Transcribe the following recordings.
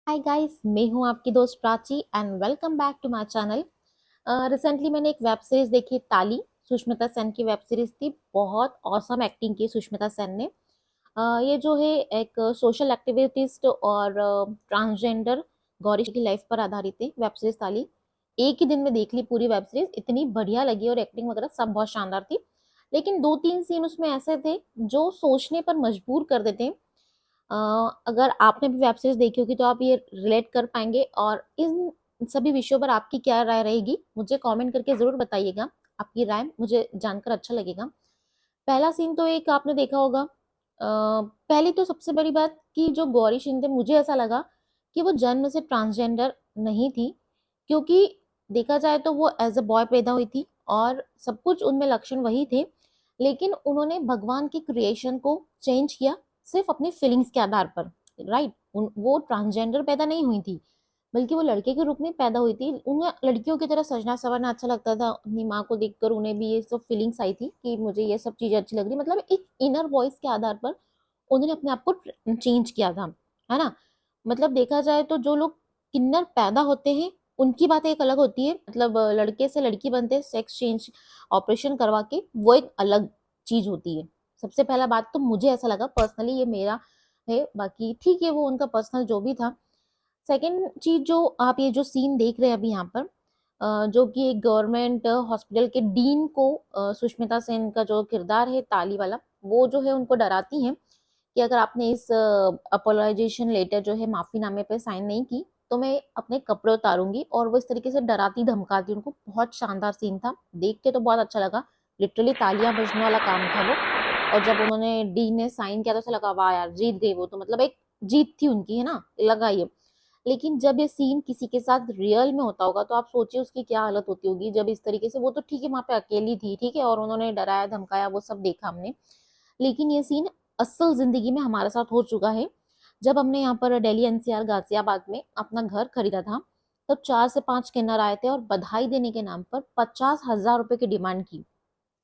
Hi guys, मैं हूं आपकी दोस्त Prachi and welcome back to my channel. Recently मैंने एक वेब सीरीज देखी, ताली। सुष्मिता सेन की वेब सीरीज थी। बहुत औसम एक्टिंग की सुष्मिता सेन ने। ये जो है एक सोशल एक्टिविस्ट और ट्रांसजेंडर गौरी की लाइफ पर आधारित है वेब सीरीज ताली। एक ही दिन में देख ली पूरी वेब सीरीज, इतनी बढ़िया लगी और एक्टिंग वगैरह सब बहुत शानदार थी। लेकिन दो तीन सीन उसमें ऐसे थे जो सोचने पर मजबूर कर देते हैं। अ, अगर आपने भी वेब सीरीज देखी होगी तो आप ये रिलेट कर पाएंगे, और इन सभी विषयों पर आपकी क्या राय रहेगी मुझे कमेंट करके जरूर बताइएगा। आपकी राय मुझे जानकर अच्छा लगेगा। पहला सीन तो एक आपने देखा होगा। पहली तो सबसे बड़ी बात कि जो गौरी शिंदे, मुझे ऐसा लगा कि वो जन्म से ट्रांसजेंडर नहीं थी, क्योंकि देखा जाए तो वो एज अ बॉय पैदा हुई थी और सब कुछ उनमें लक्षण वही थे। लेकिन उन्होंने भगवान की क्रिएशन को चेंज किया सिर्फ अपनी फीलिंग्स के आधार पर। राइट, वो ट्रांसजेंडर पैदा नहीं हुई थी, बल्कि वो लड़के के रूप में पैदा हुई थी। उन्हें लड़कियों की तरह सजना संवरना अच्छा लगता था। अपनी माँ को देखकर उन्हें भी ये सब फीलिंग्स आई थी कि मुझे ये सब चीजें अच्छी लग रही, मतलब एक इनर वॉइस के आधार पर उन्होंने अपने आप को चेंज किया था, है ना। मतलब देखा जाए तो जो लोग किन्नर पैदा होते हैं उनकी बात एक अलग होती है, मतलब लड़के से लड़की बनते हैं सेक्स चेंज ऑपरेशन करवा के, वो एक अलग चीज होती है। सबसे पहला बात तो मुझे ऐसा लगा पर्सनली, ये मेरा है, बाकी ठीक है वो उनका पर्सनल जो भी था। सेकेंड चीज, जो आप ये जो सीन देख रहे हैं अभी यहाँ पर, जो कि एक गवर्नमेंट हॉस्पिटल के डीन को सुष्मिता सेन का जो किरदार है ताली वाला, वो जो है उनको डराती हैं कि अगर आपने इस अपोलोजाइजेशन लेटर जो है माफीनामे पे साइन नहीं की तो मैं अपने कपड़े उतारूंगी, और वो इस तरीके से डराती धमकाती उनको। बहुत शानदार सीन था, देख के तो बहुत अच्छा लगा। लिटरली तालियां बजने वाला काम था वो। और जब उन्होंने डी ने साइन किया तो ऐसा लगा वाह यार जीत गई वो, तो मतलब एक जीत थी उनकी, है ना, लगा ये। लेकिन जब ये सीन किसी के साथ रियल में होता होगा तो आप सोचिए उसकी क्या हालत होती होगी। जब इस तरीके से, वो तो ठीक है वहां पे अकेली थी, ठीक है, और उन्होंने डराया धमकाया वो सब देखा हमने। लेकिन ये सीन असल जिंदगी में हमारे साथ हो चुका है। जब हमने यहाँ पर दिल्ली एनसीआर गाजियाबाद में अपना घर खरीदा था, तब 4 से 5 किन्नर आए थे और बधाई देने के नाम पर 50,000 रुपए की डिमांड की।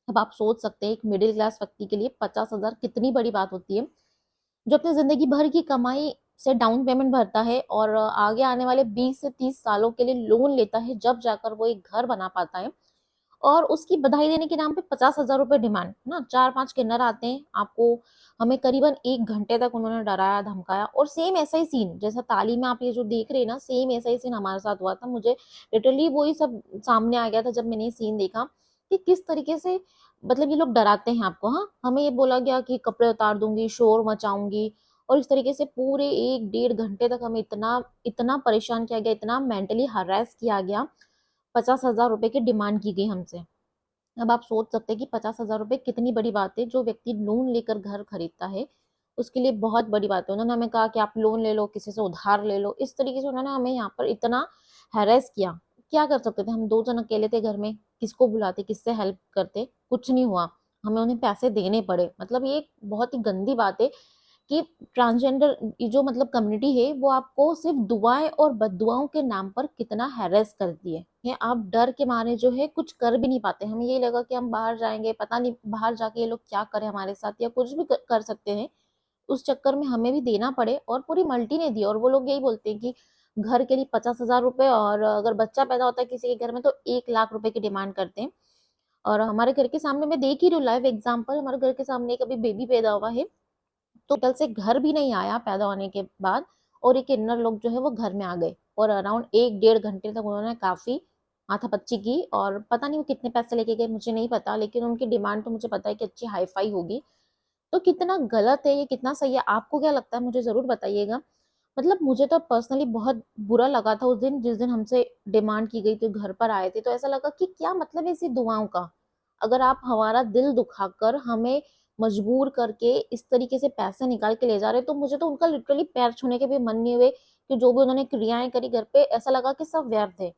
अब आप सोच सकते हैं एक मिडिल क्लास व्यक्ति के लिए 50,000 कितनी बड़ी बात होती है, जो अपनी जिंदगी भर की कमाई से डाउन पेमेंट भरता है और आगे आने वाले 20 से 30 सालों के लिए लोन लेता है, जब जाकर वो एक घर बना पाता है। और उसकी बधाई देने के नाम पे 50,000 रुपए डिमांड ना, 4 5 किन्नर आते हैं आपको। हमें करीबन 1 घंटे तक उन्होंने डराया धमकाया, और सेम ऐसा ही सीन जैसा ताली में आप ये जो देख रहे हैं ना, सेम ऐसा ही सीन हमारे साथ हुआ था। मुझे लिटरली वही सब सामने आ गया था जब मैंने ये सीन देखा कि किस तरीके से, मतलब ये लोग डराते हैं आपको। हाँ, हमें ये बोला गया कि कपड़े उतार दूंगी, शोर मचाऊंगी, और इस तरीके से पूरे 1 1.5 घंटे तक हमें इतना इतना परेशान किया गया, इतना मेंटली हरास किया गया। 50,000 रुपए की डिमांड की गई हमसे। अब आप सोच सकते हैं कि 50,000 रुपए कितनी बड़ी बात है। जो व्यक्ति लोन लेकर घर खरीदता है उसके लिए बहुत बड़ी बात है। उन्होंने हमें कहा कि आप लोन ले लो, किसी से उधार ले लो, इस तरीके से उन्होंने हमें यहाँ पर इतना हैरेस किया। क्या कर सकते थे, हम दो जन अकेले थे घर में, किसको बुलाते, किससे हेल्प करते, कुछ नहीं हुआ। हमें उन्हें पैसे देने पड़े। मतलब ये एक बहुत ही गंदी बात है कि ट्रांसजेंडर जो मतलब कम्युनिटी है वो आपको सिर्फ दुआएं और बददुआओं के नाम पर कितना हैरेस करती है। ये आप डर के मारे जो है कुछ कर भी नहीं पाते। हमें ये लगा कि हम बाहर जाएंगे, पता नहीं बाहर जाके ये लोग क्या करें हमारे साथ, या कुछ भी कर सकते हैं। उस चक्कर में हमें भी देना पड़े, और पूरी मल्टी ने दी। और वो लोग यही बोलते हैं कि घर के लिए 50,000 रुपए, और अगर बच्चा पैदा होता है किसी के घर में तो 1 लाख रुपए की डिमांड करते हैं। और हमारे घर के सामने, मैं देख ही रही हूँ लाइव एग्जाम्पल, हमारे घर के सामने एक अभी बेबी पैदा हुआ है, तो होटल से घर भी नहीं आया पैदा होने के बाद, और एक इनर लोग जो है वो घर में आ गए, और अराउंड 1 1.5 घंटे तक उन्होंने काफी माथापच्ची की। और पता नहीं वो कितने पैसे लेके गए मुझे नहीं पता, लेकिन उनकी डिमांड तो मुझे पता है कि अच्छी हाई फाई होगी। तो कितना गलत है ये, कितना सही है, आपको क्या लगता है मुझे जरूर बताइएगा। मतलब मुझे तो पर्सनली बहुत बुरा लगा था उस दिन, जिस दिन हमसे डिमांड की गई थी, घर पर आए थे, तो ऐसा लगा कि क्या मतलब है इसी दुआओं का। अगर आप हमारा दिल दुखाकर हमें मजबूर करके इस तरीके से पैसे निकाल के ले जा रहे, तो मुझे तो उनका लिटरली पैर छूने के भी मन नहीं हुए, कि जो भी उन्होंने क्रियाएं करी घर पे, ऐसा लगा कि सब व्यर्थ है।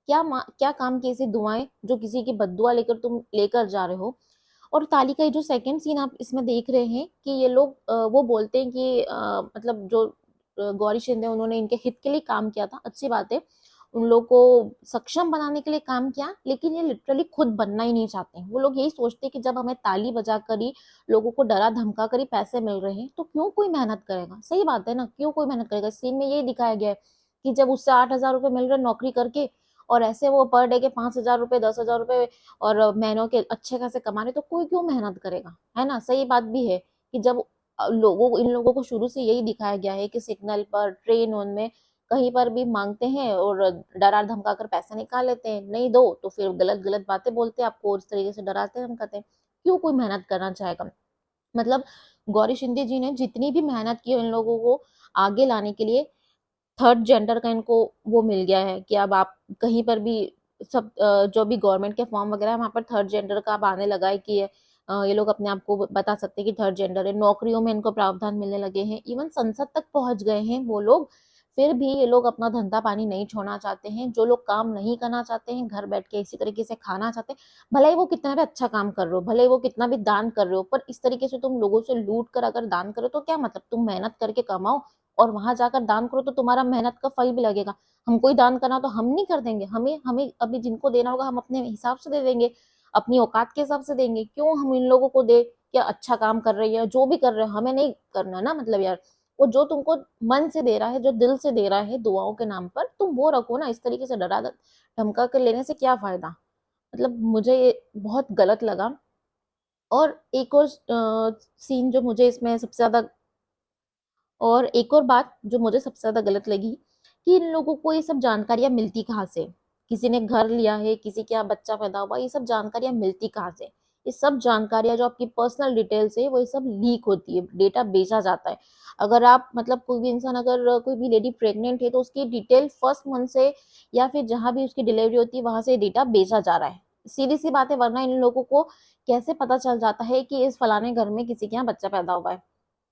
क्या काम की ऐसी दुआएं जो किसी की बद्दुआ लेकर तुम लेकर जा रहे हो। और ताली का ये जो सेकंड सीन आप इसमें देख रहे हैं कि ये लोग वो बोलते हैं कि मतलब जो गौरी शिंदे उन्होंने इनके हित के लिए काम किया था, अच्छी बात है। उन लोग को सक्षम बनाने के लिए काम किया, लेकिन ये लिटरली खुद बनना ही नहीं चाहते। वो लोग यही सोचते हैं कि जब हमें ताली बजा कर ही, लोगों को डरा धमका कर ही पैसे मिल रहे हैं, तो क्यों कोई मेहनत करेगा। सही बात है ना, क्यों कोई मेहनत करेगा। सीन में यही दिखाया गया है कि जब उससे 8,000 रुपये मिल रहे नौकरी करके, और ऐसे वो पर डे के 5,000 रुपये, 10,000 रुपये और महीनों के अच्छे खासे कमा रहे, तो कोई क्यों मेहनत करेगा, है ना। सही बात भी है कि जब इन लोगों को शुरू से यही दिखाया गया है कि सिग्नल पर, ट्रेन उनमें कहीं पर भी मांगते हैं और डरा धमका कर पैसे निकाल लेते हैं, नहीं दो तो फिर गलत गलत बातें बोलते हैं आपको, इस तरीके से डराते धमकाते हैं। क्यों कोई मेहनत करना चाहेगा। मतलब गौरी शिंदे जी ने जितनी भी मेहनत की इन लोगों को आगे लाने के लिए, थर्ड जेंडर का इनको वो मिल गया है कि अब आप कहीं पर भी सब जो भी गवर्नमेंट के फॉर्म वगैरह है वहां पर थर्ड जेंडर का अब आने लगा है कि ये लोग अपने आप को बता सकते हैं कि थर्ड जेंडर है। नौकरियों में इनको प्रावधान मिलने लगे हैं, इवन संसद तक पहुंच गए हैं वो लोग। फिर भी ये लोग अपना धंधा पानी नहीं छोड़ना चाहते हैं। जो लोग काम नहीं करना चाहते हैं, घर बैठ के इसी तरीके से खाना चाहते हैं, भले ही वो कितना भी अच्छा काम कर रहे हो, भले ही वो कितना भी दान कर रहे हो, पर इस तरीके से तुम लोगों से लूट कर अगर दान करो तो क्या मतलब। तुम मेहनत करके कमाओ और वहां जाकर दान करो तो तुम्हारा मेहनत का फल भी लगेगा। हमको ही दान करना तो हम नहीं कर देंगे, हमें हमें अभी जिनको देना होगा हम अपने हिसाब से दे देंगे, अपनी औकात के हिसाब से देंगे। क्यों हम इन लोगों को दे, क्या अच्छा काम कर रही है जो भी कर रहे हो हमें नहीं करना ना। मतलब यार, वो जो तुमको मन से दे रहा है, जो दिल से दे रहा है दुआओं के नाम पर, तुम वो रखो ना। इस तरीके से डरा धमका कर लेने से क्या फायदा। मतलब मुझे ये बहुत गलत लगा। और एक और सीन जो मुझे इसमें सबसे ज्यादा, और एक और बात जो मुझे सबसे ज्यादा गलत लगी, कि इन लोगों को ये सब जानकारियां मिलती कहाँ से। किसी ने घर लिया है, किसी के यहाँ बच्चा पैदा हुआ, ये सब जानकारियां मिलती कहाँ से। ये सब जानकारियां जो आपकी पर्सनल डिटेल्स है, वो ये सब लीक होती है, डेटा बेचा जाता है। अगर आप मतलब कोई भी इंसान, अगर कोई भी लेडी प्रेग्नेंट है, तो उसकी डिटेल फर्स्ट मंथ से या फिर जहां भी उसकी डिलीवरी होती है वहां से डेटा बेचा जा रहा है। सीधी सी बात है, वरना इन लोगों को कैसे पता चल जाता है कि इस फलाने घर में किसी के यहाँ बच्चा पैदा हुआ है।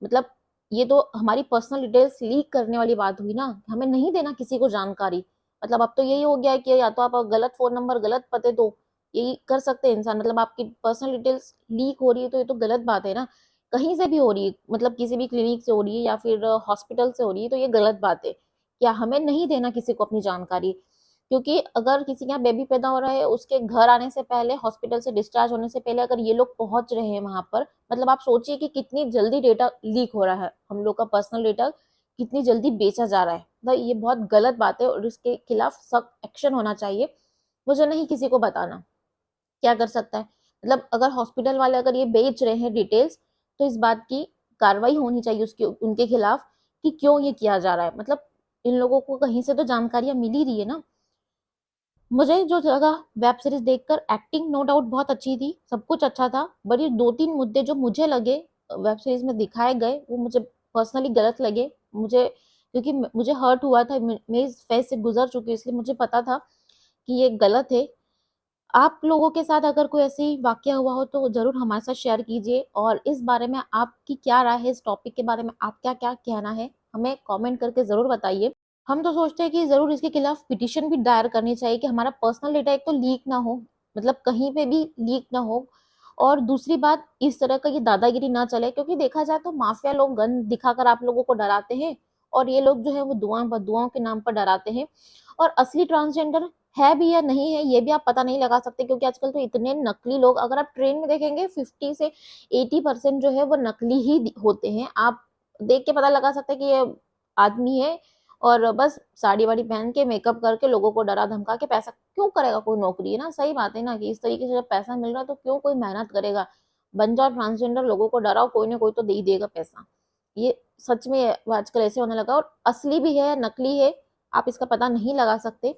मतलब ये तो हमारी पर्सनल डिटेल्स लीक करने वाली बात हुई ना। हमें नहीं देना किसी को जानकारी। मतलब अब तो यही हो गया है कि या तो आप गलत फोन नंबर, गलत पते दो, यही कर सकते हैं इंसान। मतलब आपकी पर्सनल डिटेल्स लीक हो रही है तो ये तो गलत बात है ना। कहीं से भी हो रही है, मतलब किसी भी क्लिनिक से हो रही है या फिर हॉस्पिटल से हो रही है, तो ये गलत बात है। क्या हमें नहीं देना किसी को अपनी जानकारी। क्योंकि अगर किसी के यहाँ बेबी पैदा हो रहा है, उसके घर आने से पहले, हॉस्पिटल से डिस्चार्ज होने से पहले अगर ये लोग पहुंच रहे हैं वहां पर, मतलब आप सोचिए कि कितनी जल्दी डेटा लीक हो रहा है, हम लोग का पर्सनल डेटा कितनी जल्दी बेचा जा रहा है। तो ये बहुत गलत बात है और इसके खिलाफ सख्त एक्शन होना चाहिए। मुझे नहीं किसी को बताना क्या कर सकता है। मतलब अगर हॉस्पिटल वाले अगर ये बेच रहे हैं डिटेल्स, तो इस बात की कार्रवाई होनी चाहिए उसके उनके खिलाफ कि क्यों ये किया जा रहा है। मतलब इन लोगों को कहीं से तो जानकारियां मिल ही रही है ना। मुझे जो लगा वेब सीरीज देखकर, एक्टिंग नो डाउट बहुत अच्छी थी, सब कुछ अच्छा था, बट ये दो तीन मुद्दे जो मुझे लगे वेब सीरीज में दिखाए गए, वो मुझे पर्सनली गलत लगे। मुझे क्योंकि मुझे हर्ट हुआ था, मैं इस फेज से गुजर चुकी हूँ, इसलिए मुझे पता था कि ये गलत है। आप लोगों के साथ अगर कोई ऐसी वाकया हुआ हो तो जरूर हमारे साथ शेयर कीजिए, और इस बारे में आपकी क्या राय है, इस टॉपिक के बारे में आप क्या क्या कहना है, हमें कमेंट करके जरूर बताइए। हम तो सोचते हैं कि जरूर इसके खिलाफ पिटीशन भी दायर करनी चाहिए कि हमारा पर्सनल डेटा एक तो लीक ना हो, मतलब कहीं पे भी लीक ना हो। और दूसरी बात, इस तरह का ये दादागिरी ना चले, क्योंकि देखा जाए तो माफिया लोग गन दिखाकर आप लोगों को डराते हैं, और ये लोग जो है वो दुआएं बदुआओं के नाम पर डराते हैं। और असली ट्रांसजेंडर है भी या नहीं है ये भी आप पता नहीं लगा सकते, क्योंकि आजकल तो इतने नकली लोग, अगर आप ट्रेन में देखेंगे 50 से 80% जो है वो नकली ही होते हैं। आप देख के पता लगा सकते हैं कि ये आदमी है, और बस साड़ी वाड़ी पहन के मेकअप करके लोगों को डरा धमका के पैसा क्यों करेगा कोई नौकरी, है ना। सही बात है ना, कि इस तरीके से जब पैसा मिल रहा है तो क्यों कोई मेहनत करेगा। बन जाओ ट्रांसजेंडर, लोगों को डराओ, कोई ना कोई तो दे ही देगा पैसा। ये सच में आजकल ऐसे होने लगा, और असली भी है नकली है आप इसका पता नहीं लगा सकते।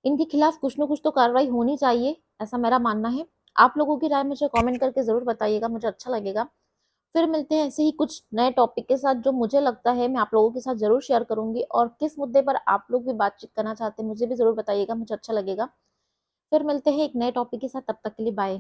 इनके खिलाफ कुछ ना कुछ तो कार्रवाई होनी चाहिए, ऐसा मेरा मानना है। आप लोगों की राय मुझे कमेंट करके जरूर बताइएगा, मुझे अच्छा लगेगा। फिर मिलते हैं ऐसे ही कुछ नए टॉपिक के साथ, जो मुझे लगता है मैं आप लोगों के साथ जरूर शेयर करूंगी, और किस मुद्दे पर आप लोग भी बातचीत करना चाहते हैं मुझे भी जरूर बताइएगा, मुझे अच्छा लगेगा। फिर मिलते हैं एक नए टॉपिक के साथ, तब तक के लिए बाय।